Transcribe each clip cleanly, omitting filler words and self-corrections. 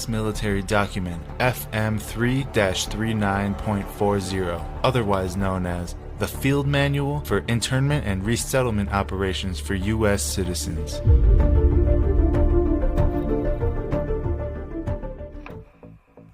U.S. military document FM 3-39.40, otherwise known as the Field Manual for Internment and Resettlement Operations for U.S. Citizens.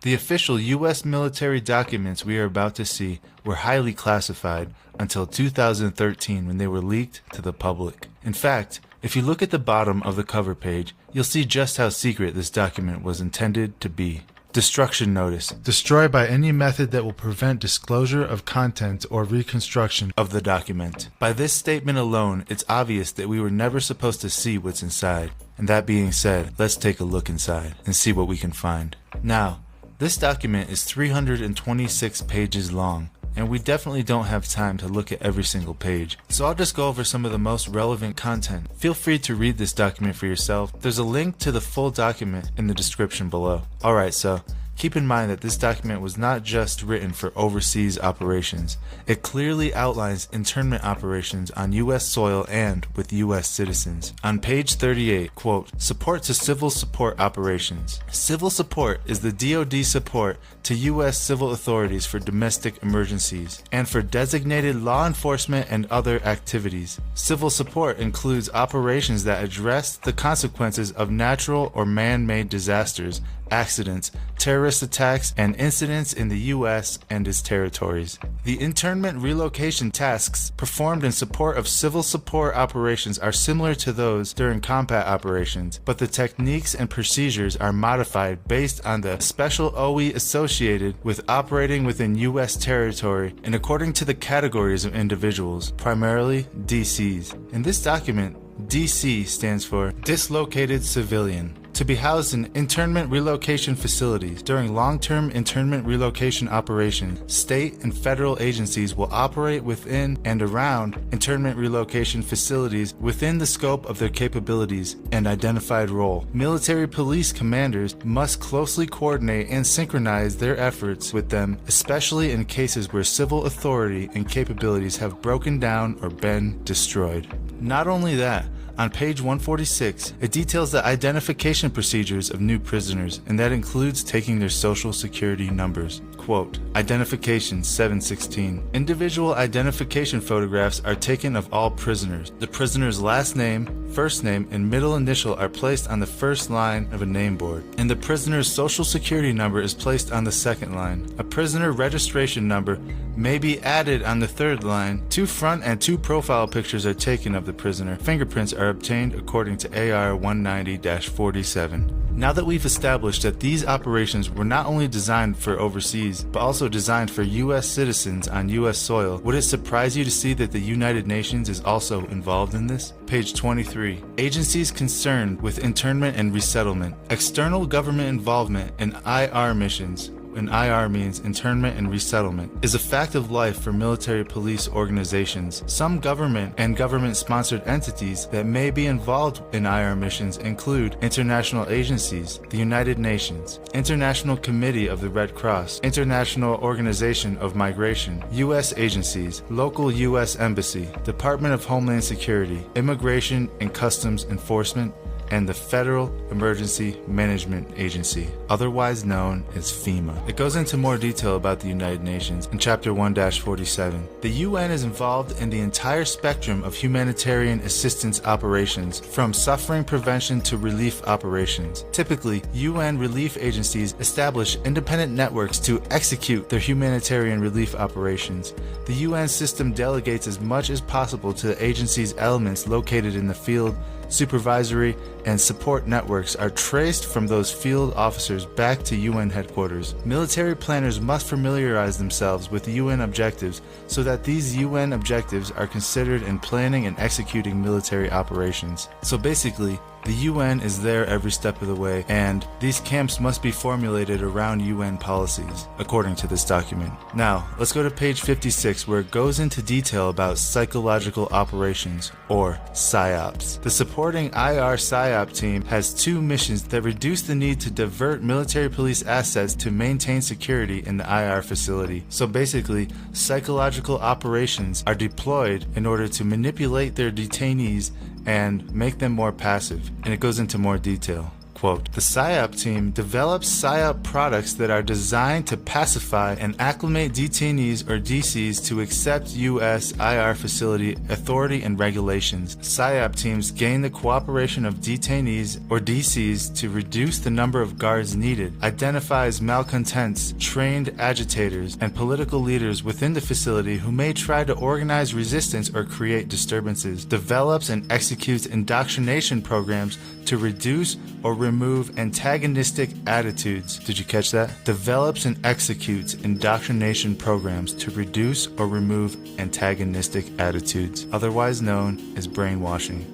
The official U.S. military documents we are about to see were highly classified until 2013 when they were leaked to the public. In fact, if you look at the bottom of the cover page, you'll see just how secret this document was intended to be. Destruction notice. Destroy by any method that will prevent disclosure of content or reconstruction of the document. By this statement alone, it's obvious that we were never supposed to see what's inside. And that being said, let's take a look inside and see what we can find. Now, this document is 326 pages long, and we definitely don't have time to look at every single page. So I'll just go over some of the most relevant content. Feel free to read this document for yourself. There's a link to the full document in the description below. Alright, so keep in mind that this document was not just written for overseas operations. It clearly outlines internment operations on U.S. soil and with U.S. citizens. On page 38, quote, support to civil support operations. Civil support is the DoD support to U.S. civil authorities for domestic emergencies and for designated law enforcement and other activities. Civil support includes operations that address the consequences of natural or man-made disasters, accidents, terrorist attacks, and incidents in the U.S. and its territories. The internment relocation tasks performed in support of civil support operations are similar to those during combat operations, but the techniques and procedures are modified based on the special OE associated with operating within U.S. territory and according to the categories of individuals, primarily DCs. In this document, DC stands for Dislocated Civilian. To be housed in internment relocation facilities. During long-term internment relocation operations, state and federal agencies will operate within and around internment relocation facilities within the scope of their capabilities and identified role. Military police commanders must closely coordinate and synchronize their efforts with them, especially in cases where civil authority and capabilities have broken down or been destroyed. Not only that, on page 146, it details the identification procedures of new prisoners, and that includes taking their social security numbers. Quote, Identification 716. Individual identification photographs are taken of all prisoners. The prisoner's last name, first name, and middle initial are placed on the first line of a name board, and the prisoner's social security number is placed on the second line. A prisoner registration number may be added on the third line. 2 front and 2 profile pictures are taken of the prisoner. Fingerprints are obtained according to AR 190-47. Now that we've established that these operations were not only designed for overseas, but also designed for U.S. citizens on U.S. soil, would it surprise you to see that the United Nations is also involved in this? Page 23. Agencies concerned with internment and resettlement. External government involvement in IR missions, and IR means internment and resettlement, is a fact of life for military police organizations. Some government and government-sponsored entities that may be involved in IR missions include international agencies, the United Nations, International Committee of the Red Cross, International Organization of Migration, U.S. agencies, local U.S. Embassy, Department of Homeland Security, Immigration and Customs Enforcement, and the Federal Emergency Management Agency, otherwise known as FEMA. It goes into more detail about the United Nations in Chapter 1-47. The UN is involved in the entire spectrum of humanitarian assistance operations, from suffering prevention to relief operations. Typically, UN relief agencies establish independent networks to execute their humanitarian relief operations. The UN system delegates as much as possible to the agency's elements located in the field. Supervisory and support networks are traced from those field officers back to UN headquarters. Military planners must familiarize themselves with UN objectives so that these UN objectives are considered in planning and executing military operations. So basically, the UN is there every step of the way, and these camps must be formulated around UN policies, according to this document. Now, let's go to page 56, where it goes into detail about psychological operations, or PSYOPs. The supporting IR PSYOP team has 2 missions that reduce the need to divert military police assets to maintain security in the IR facility. So basically, psychological operations are deployed in order to manipulate their detainees and make them more passive, and it goes into more detail. Quote, the PSYOP team develops PSYOP products that are designed to pacify and acclimate detainees or DCs to accept U.S. IR facility authority and regulations. PSYOP teams gain the cooperation of detainees or DCs to reduce the number of guards needed, identifies malcontents, trained agitators, and political leaders within the facility who may try to organize resistance or create disturbances, develops and executes indoctrination programs to reduce or remove antagonistic attitudes. Did you catch that? Develops and executes indoctrination programs to reduce or remove antagonistic attitudes, otherwise known as brainwashing.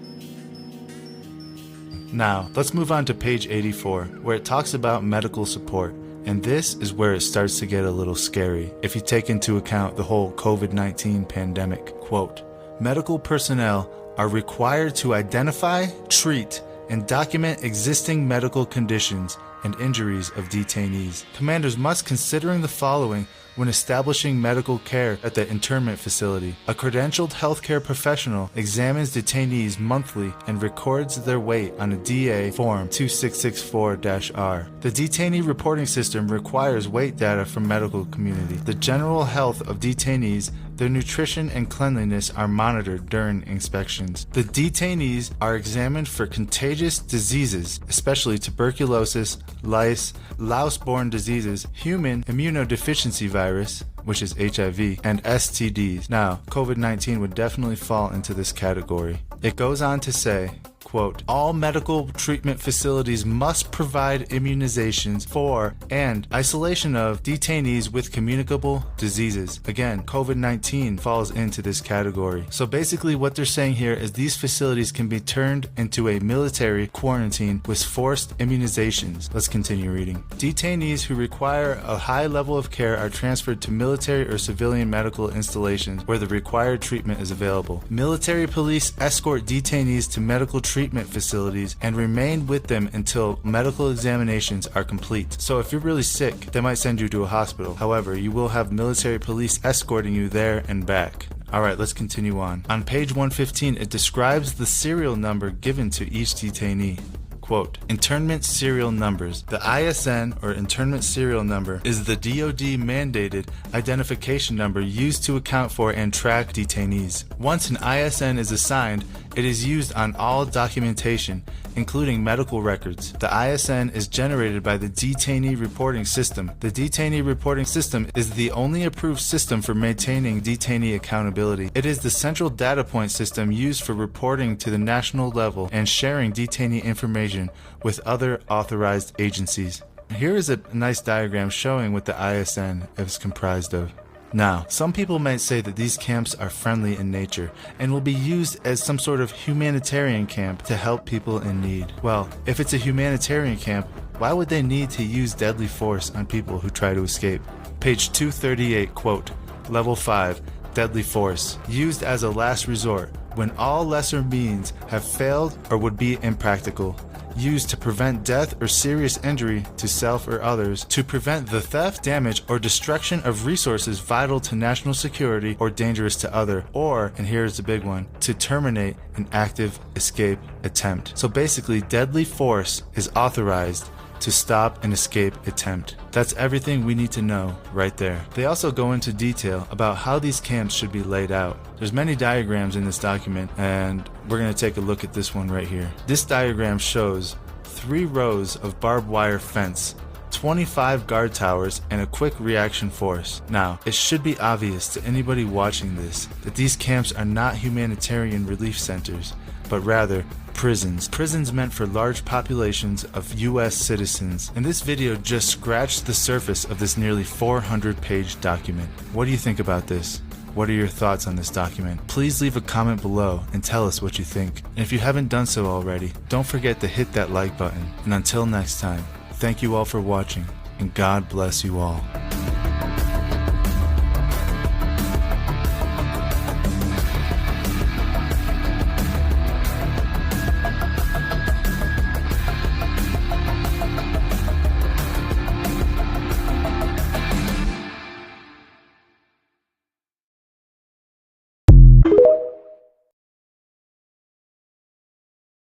Now, let's move on to page 84, where it talks about medical support. And this is where it starts to get a little scary if you take into account the whole COVID-19 pandemic. Quote, medical personnel are required to identify, treat, and document existing medical conditions and injuries of detainees. Commanders must considering the following when establishing medical care at the internment facility. A credentialed healthcare professional examines detainees monthly and records their weight on a DA Form 2664-R. The detainee reporting system requires weight data from medical community. The general health of detainees, their nutrition and cleanliness are monitored during inspections. The detainees are examined for contagious diseases, especially tuberculosis, lice, louse-borne diseases, human immunodeficiency virus, which is HIV, and STDs. Now, COVID-19 would definitely fall into this category. It goes on to say, quote, all medical treatment facilities must provide immunizations for and isolation of detainees with communicable diseases. Again, COVID-19 falls into this category. So basically what they're saying here is these facilities can be turned into a military quarantine with forced immunizations. Let's continue reading. Detainees who require a high level of care are transferred to military or civilian medical installations where the required treatment is available. Military police escort detainees to medical treatment facilities and remain with them until medical examinations are complete. So if you're really sick, they might send you to a hospital. However, you will have military police escorting you there and back. Alright, let's continue on. On page 115, it describes the serial number given to each detainee. Quote, internment serial numbers. The ISN, or internment serial number, is the DoD mandated identification number used to account for and track detainees. Once an ISN is assigned, it is used on all documentation, including medical records. The ISN is generated by the Detainee Reporting System. The Detainee Reporting System is the only approved system for maintaining detainee accountability. It is the central data point system used for reporting to the national level and sharing detainee information with other authorized agencies. Here is a nice diagram showing what the ISN is comprised of. Now, some people might say that these camps are friendly in nature and will be used as some sort of humanitarian camp to help people in need. Well, if it's a humanitarian camp, why would they need to use deadly force on people who try to escape? Page 238, quote, Level 5, deadly force, used as a last resort when all lesser means have failed or would be impractical. Used to prevent death or serious injury to self or others, to prevent the theft, damage, or destruction of resources vital to national security or dangerous to other, or, and here's the big one, to terminate an active escape attempt. So basically, deadly force is authorized to stop an escape attempt. That's everything we need to know right there. They also go into detail about how these camps should be laid out. There's many diagrams in this document, and we're going to take a look at this one right here. This diagram shows 3 rows of barbed wire fence, 25 guard towers, and a quick reaction force. Now, it should be obvious to anybody watching this that these camps are not humanitarian relief centers, but rather prisons. Prisons meant for large populations of U.S. citizens. And this video just scratched the surface of this nearly 400-page document. What do you think about this? What are your thoughts on this document? Please leave a comment below and tell us what you think. And if you haven't done so already, don't forget to hit that like button. And until next time, thank you all for watching, and God bless you all.